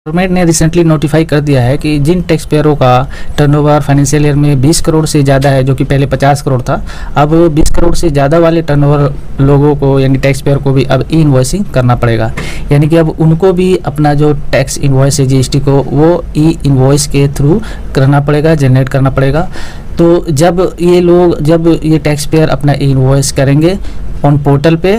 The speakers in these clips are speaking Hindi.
गवर्नमेंट ने रिसेंटली नोटिफाई कर दिया है कि जिन टैक्स पेयरों का टर्नओवर फाइनेंशियल ईयर में 20 करोड़ से ज़्यादा है, जो कि पहले 50 करोड़ था, अब 20 करोड़ से ज़्यादा वाले टर्नओवर लोगों को यानी टैक्स पेयर को भी अब ई इन्वॉइसिंग करना पड़ेगा। यानी कि अब उनको भी अपना जो टैक्स इन्वॉइस है जीएसटी को वो ई इन्वॉइस के थ्रू करना पड़ेगा, जनरेट करना पड़ेगा। तो जब ये टैक्स पेयर अपना ई इन्वॉइस करेंगे ऑन पोर्टल पे,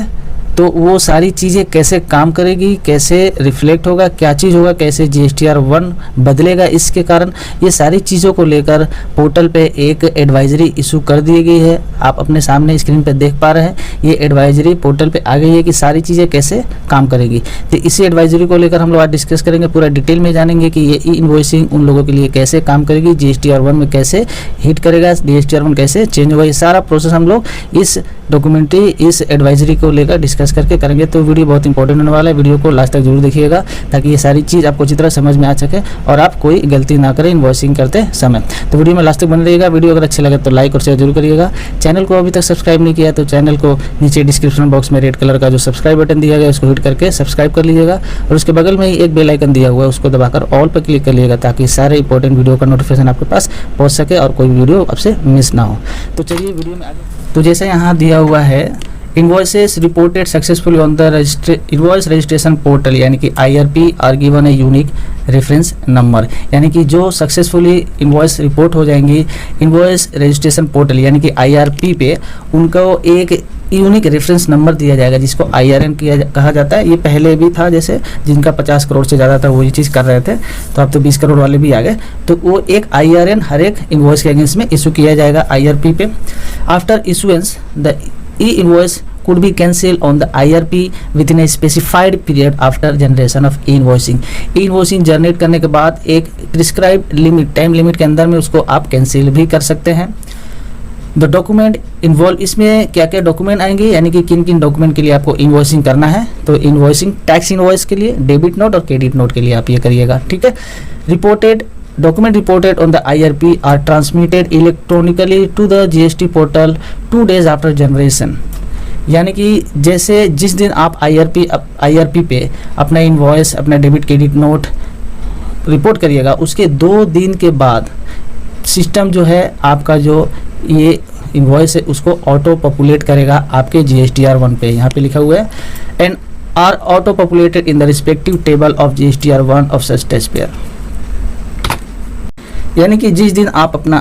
तो वो सारी चीज़ें कैसे काम करेगी, कैसे रिफ्लेक्ट होगा, क्या चीज़ होगा, कैसे GSTR 1 बदलेगा, इसके कारण ये सारी चीज़ों को लेकर पोर्टल पे एक एडवाइजरी इशू कर दी गई है। आप अपने सामने स्क्रीन पे देख पा रहे हैं, ये एडवाइजरी पोर्टल पे आ गई है कि सारी चीज़ें कैसे काम करेगी। तो इसी एडवाइजरी को लेकर हम लोग आज डिस्कस करेंगे, पूरा डिटेल में जानेंगे कि ये ई इन्वॉइसिंग उन लोगों के लिए कैसे काम करेगी, GSTR 1 में कैसे हिट करेगा, GSTR 1 कैसे चेंज होगा। ये सारा प्रोसेस हम लोग इस डॉक्यूमेंट्री, इस एडवाइजरी को लेकर डिस्कस करके करेंगे। तो वीडियो बहुत इंपॉर्टेंट होने वाला है, वीडियो को लास्ट तक जरूर देखिएगा ताकि ये सारी चीज़ आपको अच्छी तरह समझ में आ सके और आप कोई गलती ना करें इन्वॉइसिंग करते समय। तो वीडियो में लास्ट तक बने रहिएगा। वीडियो अगर अच्छे लगे तो लाइक और शेयर जरूर करिएगा। चैनल को अभी तक सब्सक्राइब नहीं किया तो चैनल को नीचे डिस्क्रिप्शन बॉक्स में रेड कलर का जो सब्सक्राइब बटन दिया गया उसको हिट करके सब्सक्राइब कर लीजिएगा और उसके बगल में ही एक बेल आइकन दिया हुआ है उसको दबाकर ऑल पर क्लिक कर लीजिएगा ताकि सारे इंपॉर्टेंट वीडियो का नोटिफिकेशन आपके पास पहुँच सके और कोई वीडियो आपसे मिस ना हो। तो चलिए वीडियो में आगे। तो जैसे यहाँ दिया हुआ है, invoices reported successfully on the invoice registration portal, यानी कि IRP are given a unique reference number. यानी कि जो सक्सेसफुली इन्वॉइस रिपोर्ट हो जाएंगी इन्वॉइस रजिस्ट्रेशन पोर्टल यानी कि IRP पे, उनको एक यूनिक रेफरेंस नंबर दिया जाएगा जिसको IRN कहा जाता है। ये पहले भी था, जैसे जिनका 50 करोड़ से ज़्यादा था वो ये चीज़ कर रहे थे, तो अब तो 20 करोड़ वाले भी आ गए। तो वो एक IRN हर एक इन्वॉइस के अगेंस्ट में इशू किया जाएगा IRP पे। After issuance the e-invoice could be cancelled on the IRP within a specified period after generation of e-invoicing। e-invoicing generate करने के बाद एक प्रिस्क्राइब्ड लिमिट, टाइम लिमिट के अंदर में उसको आप कैंसिल भी कर सकते हैं। द डॉक्यूमेंट इन्वॉल्व, इसमें क्या क्या डॉक्यूमेंट आएंगे, यानी कि किन किन डॉक्यूमेंट के लिए आपको इन्वॉइसिंग करना है। तो इन्वॉइसिंग टैक्स इन्वॉइस के लिए, डेबिट नोट और क्रेडिट नोट के लिए आप ये करिएगा, ठीक है। Reported document reported on the IRP are transmitted electronically to the GST portal 2 days after generation। यानी कि जैसे जिस दिन आप IRP पे अपना इन्वॉइस, अपना डेबिट क्रेडिट नोट रिपोर्ट करिएगा, उसके 2 दिन के बाद सिस्टम जो है आपका जो ये इन्वॉइस है उसको ऑटो पॉपुलेट करेगा आपके GSTR 1 पे। यहाँ पे लिखा हुआ है and are auto populated in the respective table of GSTR 1 of such tax payer. यानी कि जिस दिन आप अपना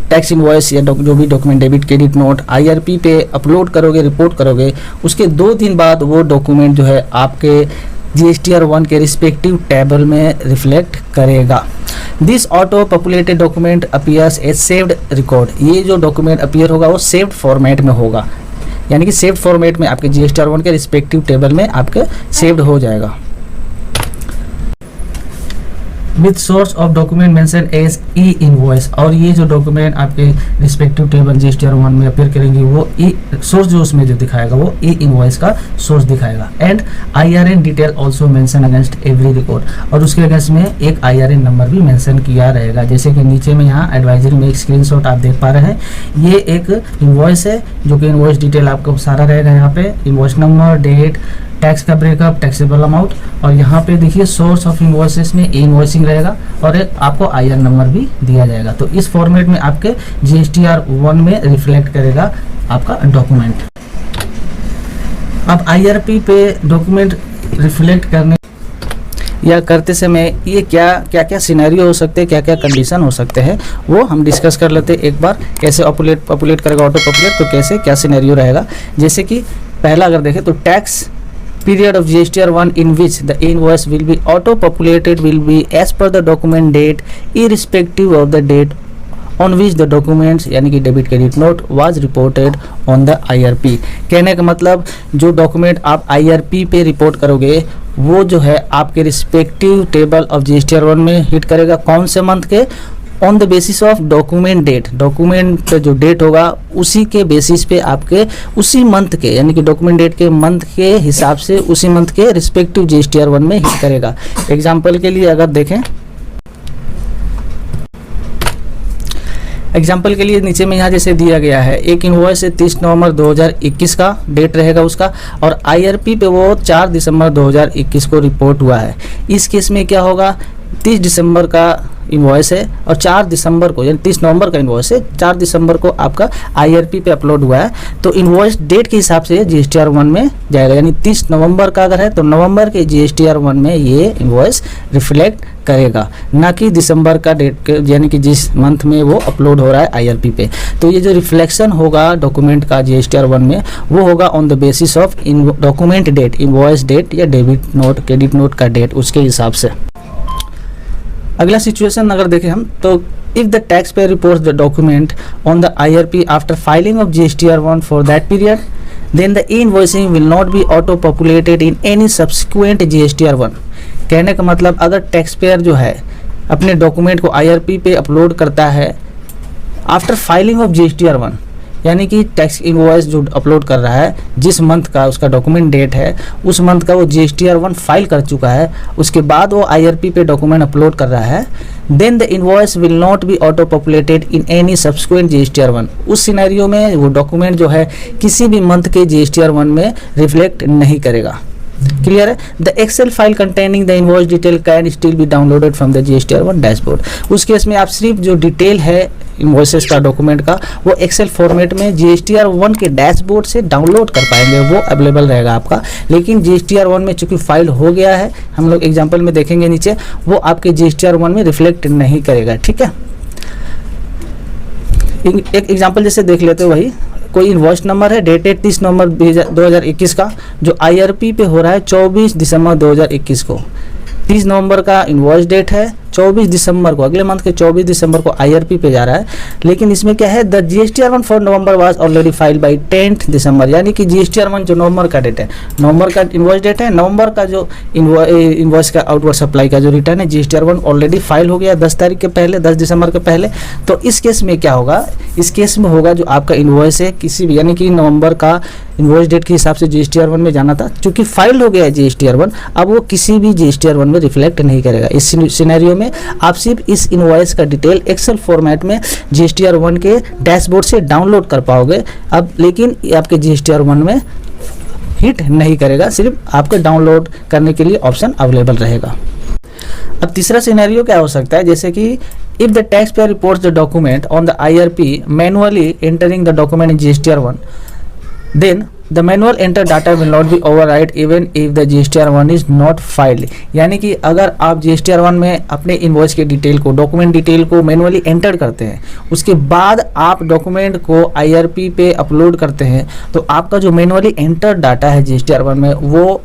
टैक्स इन्वॉइस या जो भी document, debit credit note IRP पे अपलोड करोगे, रिपोर्ट करोगे, उसके 2 दिन बाद वो डॉक्यूमेंट जो है आपके GSTR 1 के रिस्पेक्टिव टेबल में रिफ्लेक्ट करेगा। This auto populated document appears A saved record. ये जो डॉक्यूमेंट अपीयर होगा वो सेव्ड फॉर्मेट में होगा, यानी कि सेव्ड फॉर्मेट में आपके GSTR 1 के रिस्पेक्टिव टेबल में आपके सेव्ड हो जाएगा। With source of document mention as e invoice, और ये जो डॉक्यूमेंट आपके रिस्पेक्टिव टेबल GSTR 1 में अपीयर करेंगे वो ई सोर्स जो उसमें जो दिखाएगा वो ई इन्वॉइस का सोर्स दिखाएगा। And IRN detail also mention against every record, और उसके अगेंस्ट में एक IRN नंबर भी मेंशन किया रहेगा। जैसे कि नीचे में यहाँ एडवाइजरी में एक स्क्रीनशॉट आप देख पा रहे हैं, ये एक इन्वॉइस है जो कि इन्वॉइस डिटेल आपको सारा रहेगा। यहाँ पे इन्वॉइस नंबर, डेट, टैक्स का ब्रेकअप, टैक्सेबल अमाउंट, और यहाँ पे देखिए सोर्स ऑफ इन्वॉइसेस में ई इन्वॉइसिंग रहेगा और एक आपको IRN नंबर भी दिया जाएगा। तो इस फॉर्मेट में आपके GSTR 1 में रिफ्लेक्ट करेगा आपका डॉक्यूमेंट। अब IRP पे डॉक्यूमेंट रिफ्लेक्ट करने या करते समय ये क्या सिनेरियो हो सकते हैं, क्या क्या कंडीशन हो सकते हैं, वो हम डिस्कस कर लेते हैं एक बार। कैसे पॉपुलेट करेगा ऑटो पॉपुलेट, तो कैसे क्या सिनेरियो रहेगा। जैसे कि पहला अगर देखें तो tax period of GSTR 1 in which the invoice will be auto populated will be as per the document date irrespective of the date on which the documents यानी कि debit credit note was reported on the IRP। कहने का मतलब जो डॉक्यूमेंट आप IRP पे रिपोर्ट करोगे वो जो है आपके रिस्पेक्टिव टेबल ऑफ GSTR 1 में हिट करेगा। कौन से मंथ के? On the basis of document date, document जो डेट होगा उसी के बेसिस पे आपके उसी मंथ के, यानी कि डॉक्यूमेंट डेट के मंथ के हिसाब से उसी मंथ के रिस्पेक्टिव GSTR 1 में हिट करेगा। एग्जांपल के लिए अगर देखें, एग्जाम्पल के लिए नीचे में यहाँ जैसे दिया गया है, एक इन्वॉइस है 30 नवंबर 2021 का डेट रहेगा उसका, और IRP पे वो 4 दिसंबर 2021 को रिपोर्ट हुआ है। इस केस में क्या होगा, 30 दिसंबर का इनवॉइस है और 4 दिसंबर को यानी 30 नवंबर का इनवॉइस है, 4 दिसंबर को आपका IRP पे अपलोड हुआ है, तो इनवॉइस डेट के हिसाब से GSTR 1 में जाएगा। यानी 30 नवंबर का अगर है तो नवंबर के GSTR 1 में ये इनवॉइस रिफ्लेक्ट करेगा, ना कि दिसंबर का डेट यानी कि जिस मंथ में वो अपलोड हो रहा है IRP पे। तो ये जो रिफ्लेक्शन होगा डॉक्यूमेंट का GSTR 1 में, वो होगा on the basis of document date, invoice date या डेबिट नोट क्रेडिट नोट का डेट, उसके हिसाब से। अगला सिचुएशन अगर देखें हम तो if the tax payer reports the document on the IRP after filing of GSTR 1 for that period, then the invoicing will not be auto populated in any subsequent GSTR 1। कहने का मतलब अगर टैक्स पेयर जो है अपने डॉक्यूमेंट को IRP पे अपलोड करता है आफ्टर फाइलिंग ऑफ GSTR 1, यानी कि टैक्स इनवॉइस जो अपलोड कर रहा है जिस मंथ का उसका डॉक्यूमेंट डेट है उस मंथ का वो GSTR 1 फाइल कर चुका है, उसके बाद वो IRP पे डॉक्यूमेंट अपलोड कर रहा है, then the invoice will not be auto populated in any subsequent GSTR 1। उस सिनेरियो में वो डॉक्यूमेंट जो है किसी भी मंथ के GSTR 1 में रिफ्लेक्ट नहीं करेगा। क्लियर है? The Excel file containing the invoice detail can still be downloaded from the GSTR 1 dashboard. उस केस में आप सिर्फ जो डिटेल है इनवॉइसेस का डॉक्यूमेंट का वो एक्सेल फॉर्मेट में GSTR 1 के डैशबोर्ड से डाउनलोड कर पाएंगे, वो अवेलेबल रहेगा आपका। लेकिन GSTR 1 में चूंकि फाइल हो गया है, हम लोग एग्जांपल में देखेंगे नीचे, वो आपके GSTR 1 में रिफ्लेक्ट नहीं करेगा। ठीक है, एक एग्जांपल जैसे देख लेते हो, वही कोई इनवॉइस नंबर है डेटेड 30 नवंबर 2021 का, जो IRP पे हो रहा है 24 दिसंबर 2021 को। 30 नवंबर का इनवॉइस डेट है, 24 दिसंबर को, अगले मंथ के 24 दिसंबर को IRP पे जा रहा है। लेकिन इसमें क्या है, the GSTR 1 for November was already filed by 10 दिसंबर, यानी कि GSTR 1 जो नवंबर का डेट है, नवंबर का इनवॉइस डेट है, नवंबर का जो इनवॉइस का आउटवर्ड सप्लाई का जो रिटर्न है GSTR 1 ऑलरेडी फाइल हो गया 10 तारीख के पहले, 10 दिसंबर के पहले। तो इस केस में क्या होगा, इस केस में होगा जो आपका इनवॉइस है किसी भी, यानी कि नवंबर का इनवॉइस डेट के हिसाब से GSTR 1 में जाना था, चूंकि फाइल हो गया है GSTR 1, अब वो किसी भी GSTR 1 में रिफ्लेक्ट नहीं करेगा। इस सिनेरियो में आप सिर्फ इस इनवॉइस का डिटेल एक्सेल फॉर्मेट में GSTR 1 के डैशबोर्ड से डाउनलोड कर पाओगे अब, लेकिन आपके GSTR 1 में हिट नहीं करेगा, सिर्फ आपके डाउनलोड करने के लिए ऑप्शन अवेलेबल रहेगा। अब तीसरा सिनेरियो क्या हो सकता है, जैसे कि if the tax payer reports the document on the IRP manually entering the document in GSTR 1, then the manual enter data will not be override even if the GSTR 1 is not filed। यानी कि अगर आप GSTR 1 में अपने इनवॉइस के डिटेल को, डॉक्यूमेंट डिटेल को मैनुअली एंटर करते हैं, उसके बाद आप डॉक्यूमेंट को IRP पे अपलोड करते हैं, तो आपका जो मैनुअली एंटर डाटा है GSTR 1 में वो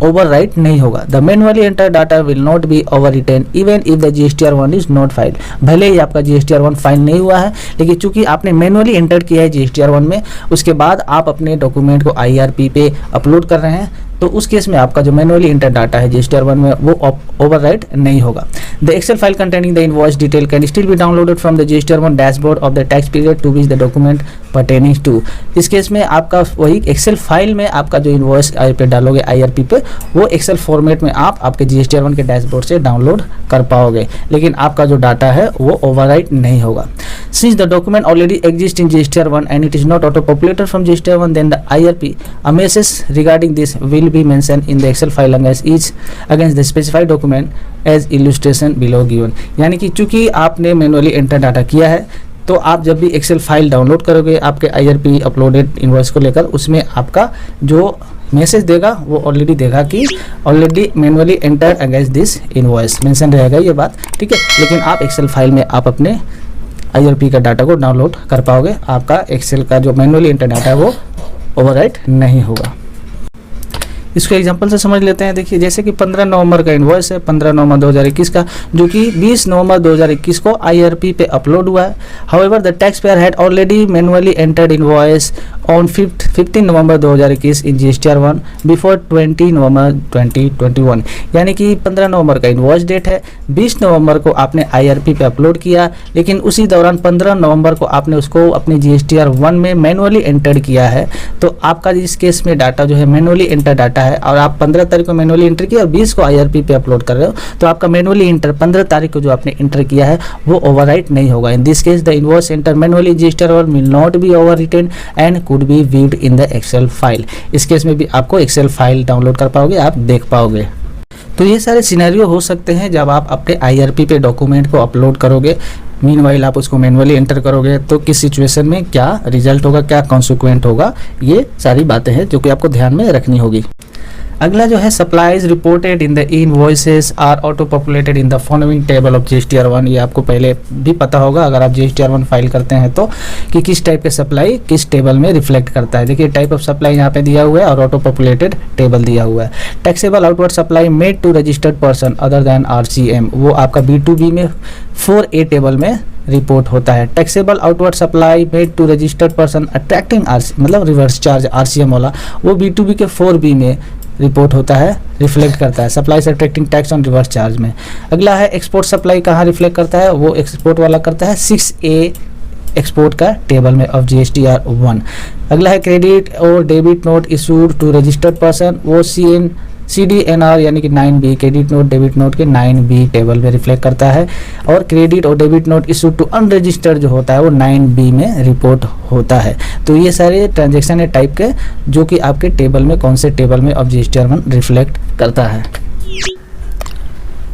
ओवरराइट नहीं होगा। The manually enter data will not be overwritten even if the GSTR 1 is not filed. भले ही आपका GSTR 1 फाइल नहीं हुआ है, लेकिन चूंकि आपने मैनुअली एंटर किया है GSTR 1 में, उसके बाद आप अपने डॉक्यूमेंट को IRP पे अपलोड कर रहे हैं, तो उस केस में आपका जो मैनुअली एंटर डाटा है GSTR 1 में वो ओवरराइट नहीं होगा। The Excel file containing the invoice detail can still be downloaded from the GSTR 1 dashboard of the tax period to which the document pertaining to. इस केस में आपका वही एक्सेल फाइल में आपका जो इनवॉइस पे डालोगे IRP पे, वो एक्सेल फॉर्मेट में आप आपके GSTR 1 के डैशबोर्ड से डाउनलोड कर पाओगे, लेकिन आपका जो डाटा है वो ओवरराइट नहीं होगा। Since the document already exist in GSTR 1 and it is not auto populated from GSTR 1, then the IRP a message regarding this will be mentioned in the Excel file against the specified document as illustration below given। यानी कि चूंकि आपने मैनुअली एंटर डाटा किया है, तो आप जब भी एक्सेल फाइल डाउनलोड करोगे आपके IRP अपलोडेड इनवॉइस को लेकर, उसमें आपका जो मैसेज देगा वो ऑलरेडी देगा कि already manually enter against this invoice mention रहेगा ये बात, ठीक है। लेकिन आप एक्सेल फाइल में आप अपने IRP का डाटा को डाउनलोड कर पाओगे, आपका एक्सेल का जो मैनुअली एंटर डाटा है वो ओवरराइट नहीं होगा। इसको एग्जांपल से समझ लेते हैं। देखिए, जैसे कि 15 नवंबर का इनवॉइस है, 15 नवंबर 2021 का, जो कि 20 नवंबर 2021 को IRP पे अपलोड हुआ है। However the tax pair had already manually entered invoice on 15 November 2021 in GSTR 1 before 20 नवंबर 2021। यानी कि 15 नवंबर का इनवॉइस डेट है, 20 नवंबर को आपने IRP पे अपलोड किया, लेकिन उसी दौरान 15 नवंबर को आपने उसको अपने GSTR 1 में मैनुअली एंटर किया है। तो आपका इस केस में डाटा जो है मैनुअली एंटर डाटा है, और आप 15 तारीख को मैनुअली एंटर किया और 20 को IRP पे अपलोड कर रहे हो, तो आपका मैनुअली एंटर 15 तारीख को जो आपने एंटर किया है वो ओवरराइट नहीं होगा। In this case the invoice enter manually GSTR 1 will not be overwritten and could be viewed in the Excel file. इस केस में भी आपको एक्सेल फाइल डाउनलोड कर पाओगे, आप देख पाओगे। तो ये सारे सिनेरियो हो सकते हैं जब आप अपने आईआरपी पे डॉक्यूमेंट को अपलोड करोगे, मीनवाइल आप उसको मैनुअली एंटर करोगे तो किस सिचुएशन में क्या रिजल्ट होगा, क्या कॉन्सिक्वेंट होगा, ये सारी बातें हैं जो कि आपको ध्यान में रखनी होगी। अगला जो है supplies reported in the invoices are auto populated in the following table of GSTR one. ये आपको पहले भी पता होगा अगर आप जीएसटीआर1 फाइल करते हैं तो, कि किस टाइप के सप्लाई किस टेबल में रिफ्लेक्ट करता है। देखिए टाइप ऑफ सप्लाई यहाँ पे दिया हुआ है और ऑटो पॉपुलेटेड टेबल दिया हुआ है। Taxable outward supply made to registered person other than RCM, वो आपका B2B में 4A टेबल में रिपोर्ट होता है। Taxable outward supply made to registered person attracting मतलब रिवर्स चार्ज आरसीएम वाला, वो B2B के 4B में रिपोर्ट होता है, रिफ्लेक्ट करता है supply attracting tax on reverse charge में। अगला है एक्सपोर्ट सप्लाई, कहाँ रिफ्लेक्ट करता है, वो एक्सपोर्ट वाला करता है 6A एक्सपोर्ट का टेबल में ऑफ जीएसटीआर1। अगला है क्रेडिट और debit note issued to registered person, वो CDNR यानी कि 9B credit note debit note के 9B टेबल में रिफ्लेक्ट करता है। और क्रेडिट और debit note issue to unregistered जो होता है वो 9B में रिपोर्ट होता है। तो ये सारे ट्रांजेक्शन है टाइप के जो कि आपके टेबल में कौन से टेबल में ऑफ जीएसटीआर1 रिफ्लेक्ट करता है।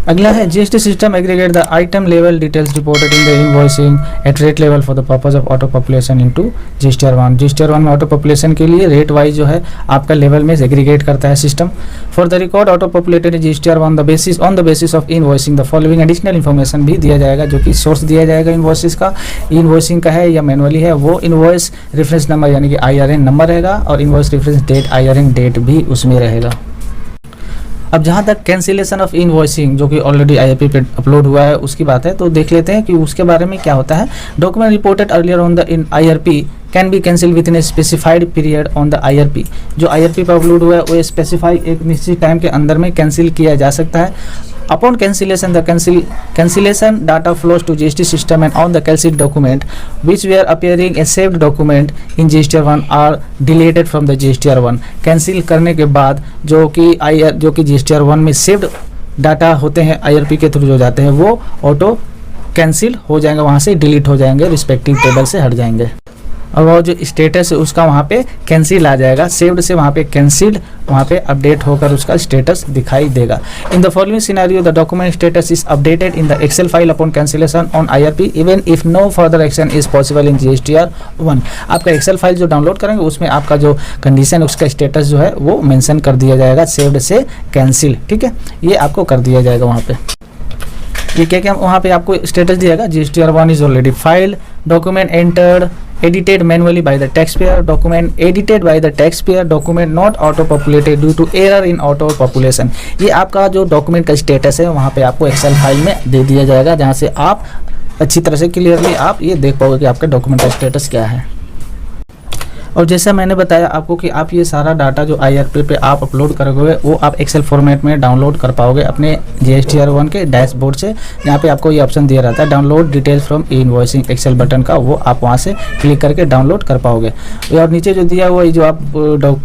अगला है GST system aggregate the item level details reported in the invoicing at rate level for the purpose of auto population into GSTR one. GSTR one में ऑटो पॉपुलेशन के लिए रेट वाइज जो है आपका लेवल में एग्रीगेट करता है system. For the record auto populated GSTR one on the basis of invoicing the following additional information भी दिया जाएगा, जो कि सोर्स दिया जाएगा इनवॉइसेस का, इनवॉइसिंग का है या मैनुअली है, वो इनवॉइस रेफरेंस नंबर यानी कि IRN नंबर रहेगा और invoice reference date IRN date भी उसमें रहेगा। अब जहाँ तक कैंसिलेशन ऑफ इनवॉइसिंग जो कि ऑलरेडी आईआरपी पे अपलोड हुआ है उसकी बात है, तो देख लेते हैं कि उसके बारे में क्या होता है। Document reported earlier on the in IRP can be cancel with in a specified period on the IRP. जो आईआरपी पर अपलोड हुआ है वो स्पेसिफाई एक निश्चित टाइम के अंदर में कैंसिल किया जा सकता है। Upon cancellation, the cancellation data flows to GST system and on the cancelled document which were appearing a saved document in GSTR1 are deleted from the GSTR1। Cancel करने के बाद जो कि GSTR1 में सेव्ड डाटा होते हैं IRP के थ्रू जो जाते हैं वो ऑटो कैंसिल हो जाएंगे, वहाँ से डिलीट हो जाएंगे, रिस्पेक्टिव टेबल से हट जाएंगे और वो जो स्टेटस है उसका वहाँ पे कैंसिल आ जाएगा, सेव्ड से वहाँ पे कैंसिल्ड वहाँ पे अपडेट होकर उसका स्टेटस दिखाई देगा। In the following scenario the document status is updated in the Excel file upon cancellation on IRP even if no further action is possible in GSTR1। आपका एक्सेल फाइल जो डाउनलोड करेंगे उसमें आपका जो कंडीशन उसका स्टेटस जो है वो मेंशन कर दिया जाएगा, सेव्ड से कैंसिल, ठीक है, ये आपको कर दिया जाएगा वहाँ पे। ये क्या क्या वहाँ पे आपको स्टेटस दिएगा, GSTR1 is already filed, document entered, edited manually by the taxpayer, document edited by the taxpayer, document not auto populated due to error in auto population। ये आपका जो डॉक्यूमेंट का स्टेटस है वहाँ पे आपको एक्सेल फाइल में दे दिया जाएगा, जहाँ से आप अच्छी तरह से क्लियरली आप ये देख पाओगे कि आपका डॉक्यूमेंट का स्टेटस क्या है। और जैसा मैंने बताया आपको कि आप ये सारा डाटा जो IRP पे आप अपलोड करोगे वो आप एक्सेल फॉर्मेट में डाउनलोड कर पाओगे अपने GSTR1 के डैशबोर्ड से, जहाँ पे आपको ये ऑप्शन दिया रहता है download details from invoicing Excel button का, वो आप वहाँ से क्लिक करके डाउनलोड कर पाओगे। और नीचे जो दिया हुआ है जो आप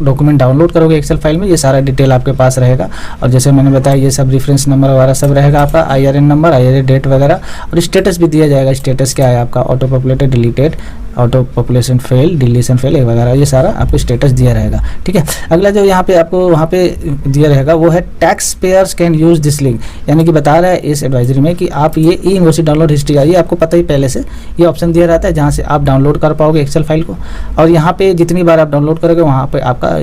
डॉक्यूमेंट डाउनलोड करोगे एक्सेल फाइल में, ये सारा डिटेल आपके पास रहेगा। और जैसे मैंने बताया ये सब रेफरेंस नंबर वगैरह सब रहेगा, आपका IRN नंबर, IRN डेट वगैरह, और स्टेटस भी दिया जाएगा। स्टेटस क्या है आपका, auto populated, deleted, auto population fail, deletion fail वगैरह, ये सारा आपको स्टेटस दिया रहेगा, ठीक है। अगला जो यहाँ पे आपको वहाँ पे दिया रहेगा वो है tax payers can use this link, यानी कि बता रहा है इस एडवाइजरी में कि आप ये ई इनवॉइस डाउनलोड हिस्ट्री का, ये आपको पता ही पहले से ये ऑप्शन दिया रहता है जहाँ से आप डाउनलोड कर पाओगे एक्सेल फाइल को। और यहाँ पे जितनी बार आप डाउनलोड करोगे वहाँ पे आपका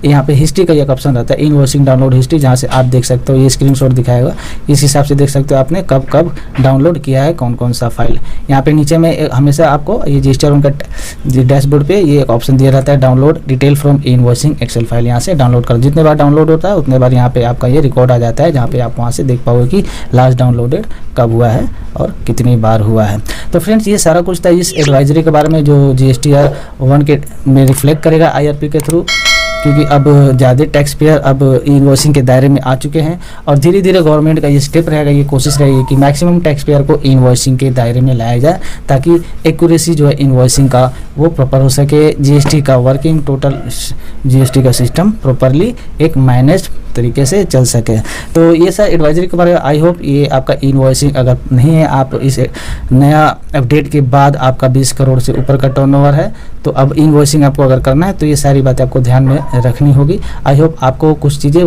यहाँ पे हिस्ट्री का एक ऑप्शन रहता है, इनवॉइसिंग डाउनलोड हिस्ट्री, जहाँ से आप देख सकते हो, ये स्क्रीनशॉट दिखाएगा, इस हिसाब से देख सकते हो आपने कब कब डाउनलोड किया है, कौन कौन सा फाइल। यहाँ पे नीचे में हमेशा आपको ये GSTR1 का डैशबोर्ड पे ये एक ऑप्शन दिया रहता है download detail from invoicing Excel file, यहाँ से डाउनलोड कर, जितने बार डाउनलोड होता है उतने बार यहाँ पे आपका ये रिकॉर्ड आ जाता है, जहाँ पे आप वहाँ से देख पाओगे कि लास्ट डाउनलोडेड कब हुआ है और कितनी बार हुआ है। तो फ्रेंड्स ये सारा कुछ था इस एडवाइजरी के बारे में जो GSTR1 के में रिफ्लेक्ट करेगा IRP के थ्रू, क्योंकि अब ज़्यादा टैक्स पेयर अब इनवॉइसिंग के दायरे में आ चुके हैं और धीरे धीरे गवर्नमेंट का ये स्टेप रहेगा, ये कोशिश रहेगी कि मैक्सिमम टैक्स पेयर को इनवॉइसिंग के दायरे में लाया जाए, ताकि एक्यूरेसी जो है इनवॉइसिंग का वो प्रॉपर हो सके, GST का वर्किंग टोटल GST का सिस्टम प्रॉपरली एक मैनेज तरीके से चल सके। तो ये सर एडवाइजरी के बारे में, आई होप ये आपका इनवॉइसिंग अगर नहीं है, आप इस नया अपडेट के बाद आपका 20 करोड़ से ऊपर का टर्नओवर है, तो अब इनवॉइसिंग आपको अगर करना है तो ये सारी बातें आपको ध्यान में रखनी होगी। आई होप आपको कुछ चीज़ें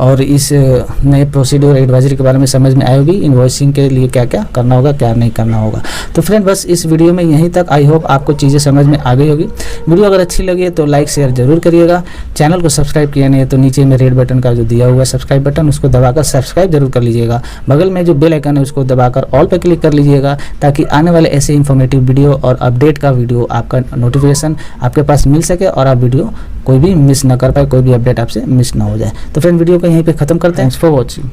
और इस नए प्रोसीड्योर एडवाइजरी के बारे में समझ में आई होगी, इन्वॉइसिंग के लिए क्या क्या करना होगा, क्या नहीं करना होगा। तो फ्रेंड बस इस वीडियो में यहीं तक। आई होप आपको चीज़ें समझ में आ गई होगी। वीडियो अगर अच्छी लगी है तो लाइक शेयर जरूर करिएगा। चैनल को सब्सक्राइब किया नहीं है तो नीचे में रेड बटन का जो दिया हुआ है सब्सक्राइब बटन, उसको दबाकर सब्सक्राइब जरूर कर लीजिएगा। बगल में जो बेल आइकन है उसको दबाकर ऑल पर क्लिक कर लीजिएगा, ताकि आने वाले ऐसे इंफॉर्मेटिव वीडियो और अपडेट का वीडियो आपका नोटिफिकेशन आपके पास मिल सके और आप वीडियो कोई भी मिस ना कर पाए, कोई भी अपडेट आपसे मिस ना हो जाए। तो फ्रेंड वीडियो को यहीं पे खत्म करते हैं। Thanks for watching.